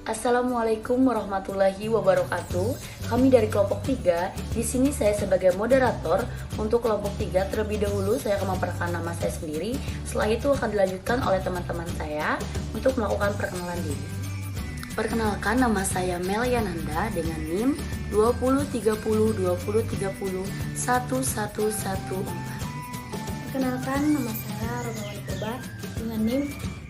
Assalamualaikum warahmatullahi wabarakatuh. Kami dari kelompok 3. Di sini saya sebagai moderator. Untuk kelompok 3 terlebih dahulu saya akan memperkenalkan nama saya sendiri. Setelah itu akan dilanjutkan oleh teman-teman saya untuk melakukan perkenalan diri. Perkenalkan, nama saya Meliananda dengan NIM 203020301114. Perkenalkan, nama saya Romawan Purba dengan NIM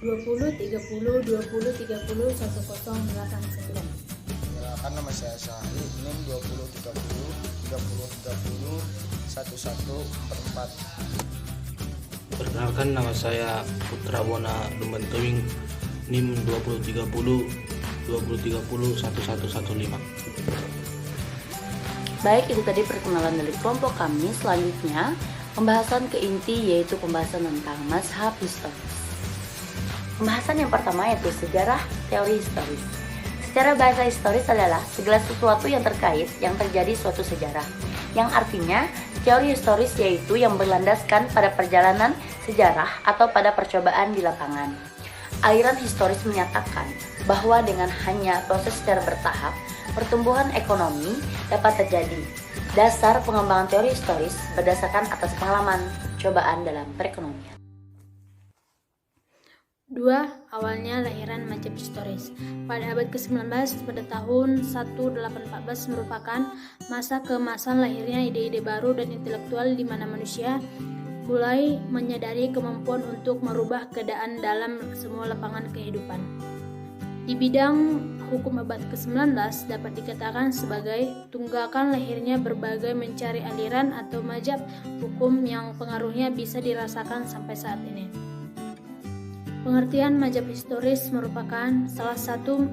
203020301089. Perkenalkan, nama saya Syahri, NIM 203030301114. Perkenalkan, nama saya Putra Bona Dumentewing, NIM 203020301115. Baik, itu tadi perkenalan dari kelompok kami. Selanjutnya, pembahasan ke inti yaitu pembahasan tentang mazhab historis. Pembahasan yang pertama yaitu sejarah teori historis. Secara bahasa historis adalah segala sesuatu yang terkait yang terjadi suatu sejarah, yang artinya teori historis yaitu yang berlandaskan pada perjalanan sejarah atau pada percobaan di lapangan. Aliran historis menyatakan bahwa dengan hanya proses secara bertahap, pertumbuhan ekonomi dapat terjadi. Dasar pengembangan teori historis berdasarkan atas pengalaman cobaan dalam perekonomian. 2. Awalnya lahiran mazhab historis. Pada abad ke-19, pada tahun 1814 merupakan masa keemasan lahirnya ide-ide baru dan intelektual di mana manusia mulai menyadari kemampuan untuk merubah keadaan dalam semua lapangan kehidupan. Di bidang hukum abad ke-19 dapat dikatakan sebagai tunggakan lahirnya berbagai mencari aliran atau mazhab hukum yang pengaruhnya bisa dirasakan sampai saat ini. Pengertian mazhab historis merupakan salah satu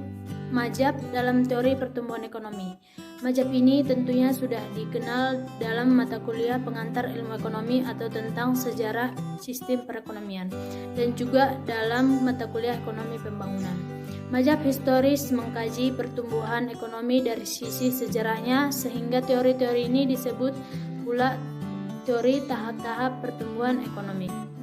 mazhab dalam teori pertumbuhan ekonomi. Mazhab ini tentunya sudah dikenal dalam mata kuliah pengantar ilmu ekonomi atau tentang sejarah sistem perekonomian dan juga dalam mata kuliah ekonomi pembangunan. Mazhab historis mengkaji pertumbuhan ekonomi dari sisi sejarahnya sehingga teori-teori ini disebut pula teori tahap-tahap pertumbuhan ekonomi.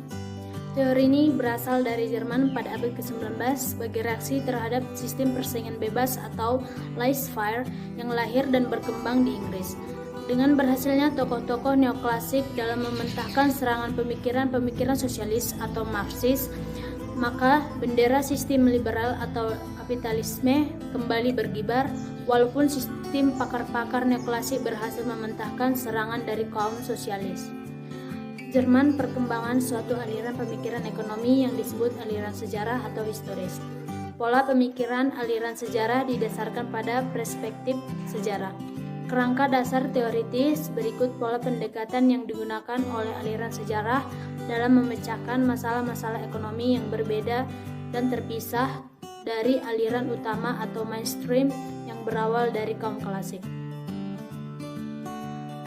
Teori ini berasal dari Jerman pada abad ke-19 sebagai reaksi terhadap sistem persaingan bebas atau laissez-faire yang lahir dan berkembang di Inggris. Dengan berhasilnya tokoh-tokoh neoklasik dalam mementahkan serangan pemikiran-pemikiran sosialis atau Marxis, maka bendera sistem liberal atau kapitalisme kembali berkibar, walaupun sistem pakar-pakar neoklasik berhasil mementahkan serangan dari kaum sosialis. Jerman perkembangan suatu aliran pemikiran ekonomi yang disebut aliran sejarah atau historis. Pola pemikiran aliran sejarah didasarkan pada perspektif sejarah. Kerangka dasar teoritis berikut pola pendekatan yang digunakan oleh aliran sejarah dalam memecahkan masalah-masalah ekonomi yang berbeda dan terpisah dari aliran utama atau mainstream yang berawal dari kaum klasik.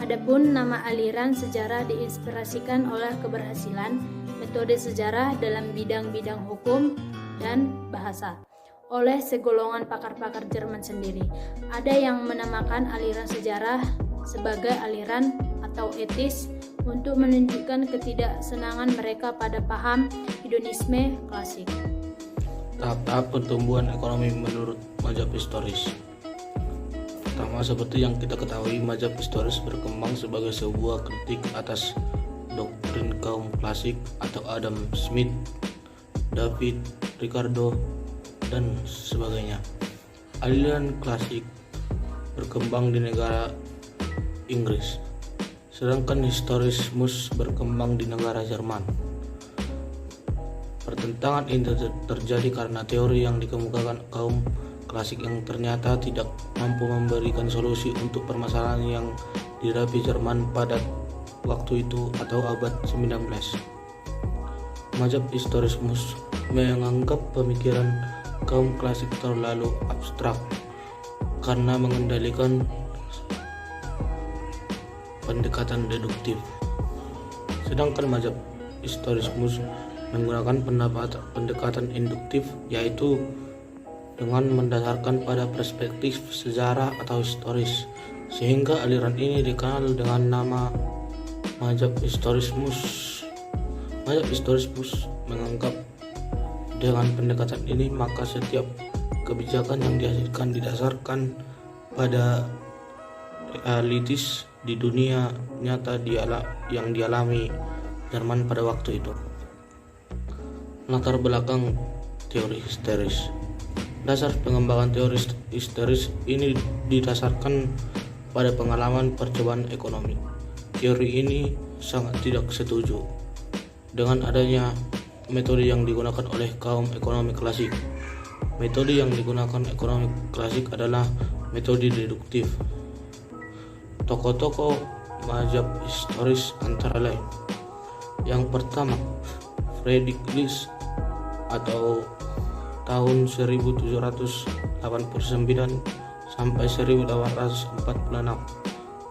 Adapun nama aliran sejarah diinspirasikan oleh keberhasilan metode sejarah dalam bidang-bidang hukum dan bahasa oleh segolongan pakar-pakar Jerman sendiri. Ada yang menamakan aliran sejarah sebagai aliran atau etis untuk menunjukkan ketidaksenangan mereka pada paham hedonisme klasik. Tahap-tahap pertumbuhan ekonomi menurut mazhab historis. Pertama, seperti yang kita ketahui, mazhab historis berkembang sebagai sebuah kritik atas doktrin kaum klasik atau Adam Smith, David Ricardo, dan sebagainya. Aliran klasik berkembang di negara Inggris, sedangkan historismus berkembang di negara Jerman. Pertentangan ini terjadi karena teori yang dikemukakan kaum klasik yang ternyata tidak mampu memberikan solusi untuk permasalahan yang dihadapi Jerman pada waktu itu atau abad 19. Mazhab historismus menganggap pemikiran kaum klasik terlalu abstrak karena mengendalikan pendekatan deduktif. Sedangkan mazhab historismus menggunakan pendekatan induktif, yaitu dengan mendasarkan pada perspektif sejarah atau historis, sehingga aliran ini dikenal dengan nama mazhab historismus. Mazhab historismus menganggap dengan pendekatan ini maka setiap kebijakan yang dihasilkan didasarkan pada realitis di dunia nyata yang dialami Jerman pada waktu itu. Latar belakang teori histeris. Dasar pengembangan teori histeris ini didasarkan pada pengalaman percobaan ekonomi. Teori ini sangat tidak setuju dengan adanya metode yang digunakan oleh kaum ekonomi klasik. Metode yang digunakan ekonomi klasik adalah metode deduktif. Tokoh-tokoh mazhab historis antara lain: yang pertama, Friedrich List atau tahun 1789 sampai 1846.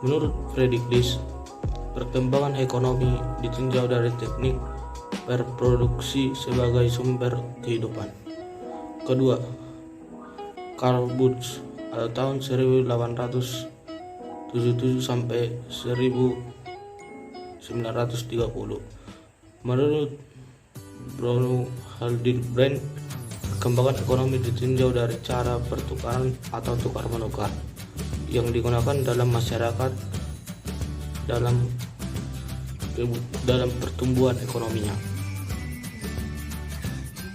Menurut Friedrich List, perkembangan ekonomi ditinjau dari teknik berproduksi sebagai sumber kehidupan. Kedua, Karl Butz atau tahun 1877 sampai 1930. Menurut Bruno Hildebrand, perkembangan ekonomi ditinjau dari cara pertukaran atau tukar menukar yang digunakan dalam masyarakat dalam pertumbuhan ekonominya.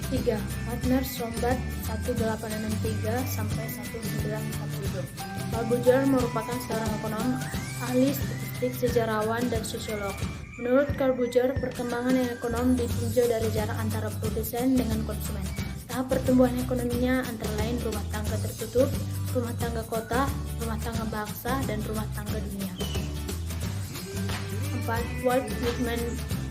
3. Wagner Sombart 1863 sampai 1940. Karl Butcher merupakan seorang ekonom, ahli statistik, sejarawan, dan sosiolog. Menurut Karl Butcher, perkembangan ekonomi ditinjau dari jarak antara produsen dengan konsumen. Tahap pertumbuhan ekonominya antara lain rumah tangga tertutup, rumah tangga kota, rumah tangga bangsa, dan rumah tangga dunia. 4. Walt Whitman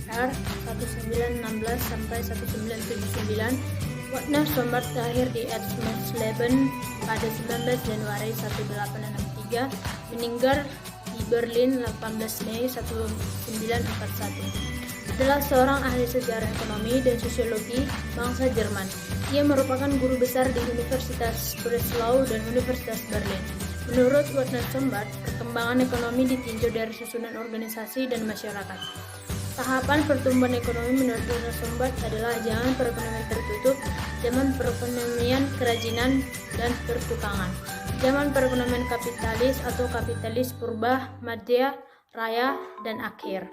R. 1916 sampai 1979. Wagner Sombart lahir di Erzmerzleben pada 19 Januari 1863, meninggal di Berlin 18 Mei 1941. Adalah seorang ahli sejarah ekonomi dan sosiologi bangsa Jerman. Ia merupakan guru besar di Universitas Breslau dan Universitas Berlin. Menurut Wagner Sombart, perkembangan ekonomi ditinjau dari susunan organisasi dan masyarakat. Tahapan pertumbuhan ekonomi menurut Wagner Sombart adalah zaman perekonomian tertutup, zaman perekonomian kerajinan dan pertukangan, zaman perekonomian kapitalis atau kapitalis purba, madya, raya, dan akhir.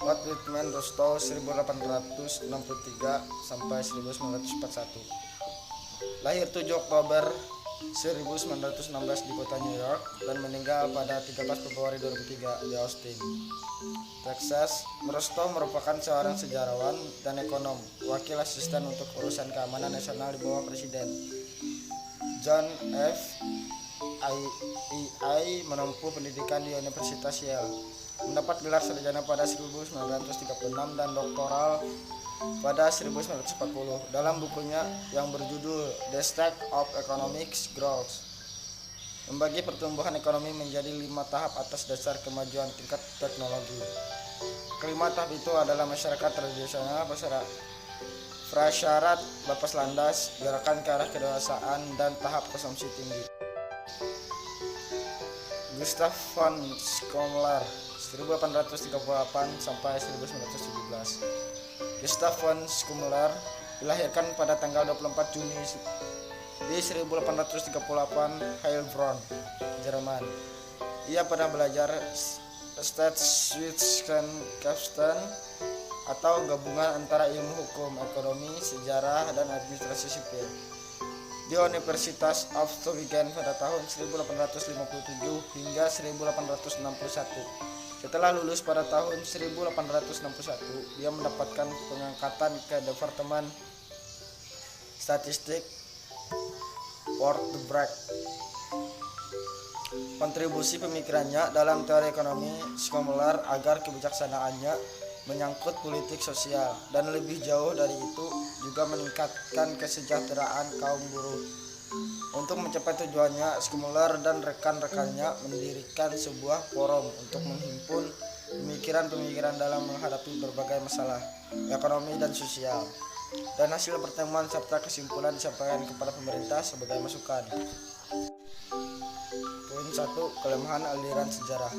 Walt Whitman Rostow 1863 sampai 1941. Lahir 7 Oktober 1916 di kota New York dan meninggal pada 13 Februari 2003 di Austin, Texas. Rostow merupakan seorang sejarawan dan ekonom, wakil asisten untuk urusan keamanan nasional di bawah Presiden John F. I. menempuh pendidikan di Universitas Yale, mendapat gelar sarjana pada 1936 dan doktoral pada 1940. Dalam bukunya yang berjudul The State of Economic Growth, membagi pertumbuhan ekonomi menjadi 5 tahap atas dasar kemajuan tingkat teknologi. Kelima tahap itu adalah masyarakat tradisional, prasyarat batas landas, gerakan ke arah kedewasaan, dan tahap konsumsi tinggi. Gustav von Schumacher 1838 sampai 1917. Gustav von Schumacher dilahirkan pada tanggal 24 Juni di 1838 Heilbronn, Jerman. Ia pernah belajar Staatswissenschaften atau gabungan antara ilmu hukum, ekonomi, sejarah, dan administrasi sipil di Universitas of Tübingen pada tahun 1857 hingga 1861. Setelah lulus pada tahun 1861, dia mendapatkan pengangkatan ke Departemen Statistik Wartburg. Kontribusi pemikirannya dalam teori ekonomi Schumacher agar kebijaksanaannya menyangkut politik sosial dan lebih jauh dari itu juga meningkatkan kesejahteraan kaum buruh. Untuk mencapai tujuannya, Schumacher dan rekan-rekannya mendirikan sebuah forum untuk menghimpun pemikiran-pemikiran dalam menghadapi berbagai masalah ekonomi dan sosial. Dan hasil pertemuan serta kesimpulan disampaikan kepada pemerintah sebagai masukan. Poin 1. Kelemahan aliran sejarah.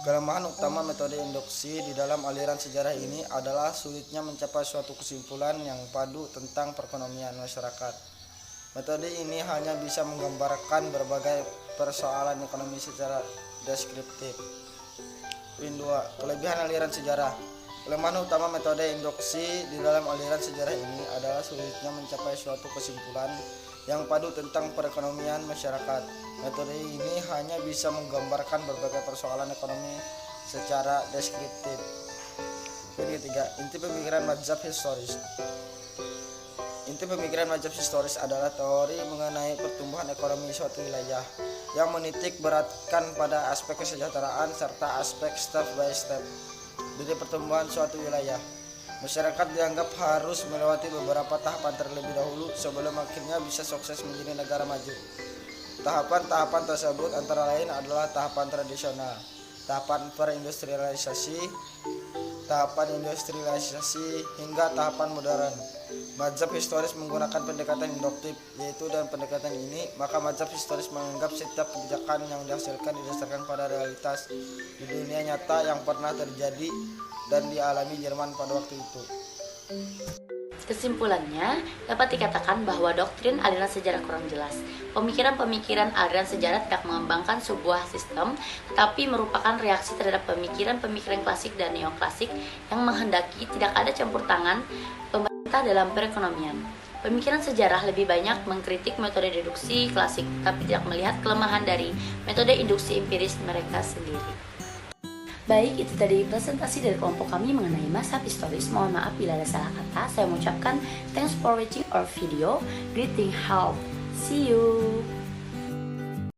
Kelemahan utama metode induksi di dalam aliran sejarah ini adalah sulitnya mencapai suatu kesimpulan yang padu tentang perekonomian masyarakat. Metode ini hanya bisa menggambarkan berbagai persoalan ekonomi secara deskriptif. Poin 2. Kelebihan aliran sejarah. Kelemahan utama metode induksi di dalam aliran sejarah ini adalah sulitnya mencapai suatu kesimpulan yang padu tentang perekonomian masyarakat. Metode ini hanya bisa menggambarkan berbagai persoalan ekonomi secara deskriptif. Poin ketiga, inti pemikiran mazhab historis. Inti pemikiran mazhab historis adalah teori mengenai pertumbuhan ekonomi suatu wilayah yang menitik beratkan pada aspek kesejahteraan serta aspek step by step dari pertumbuhan suatu wilayah. Masyarakat dianggap harus melewati beberapa tahapan terlebih dahulu sebelum akhirnya bisa sukses menjadi negara maju. Tahapan-tahapan tersebut antara lain adalah tahapan tradisional, tahapan perindustrialisasi, hingga tahapan modern. Mazhab historis menggunakan pendekatan induktif, yaitu dalam pendekatan ini, maka mazhab historis menganggap setiap kebijakan yang dihasilkan didasarkan pada realitas di dunia nyata yang pernah terjadi dan dialami Jerman pada waktu itu. Kesimpulannya, dapat dikatakan bahwa doktrin aliran sejarah kurang jelas. Pemikiran-pemikiran aliran sejarah tidak mengembangkan sebuah sistem, tetapi merupakan reaksi terhadap pemikiran-pemikiran klasik dan neoklasik yang menghendaki tidak ada campur tangan pemerintah dalam perekonomian. Pemikiran sejarah lebih banyak mengkritik metode deduksi klasik, tapi tidak melihat kelemahan dari metode induksi empiris mereka sendiri. Baik, itu tadi presentasi dari kelompok kami mengenai mazhab historis. Mohon maaf bila ada salah kata. Saya mengucapkan thanks for watching our video. Greeting, help. See you.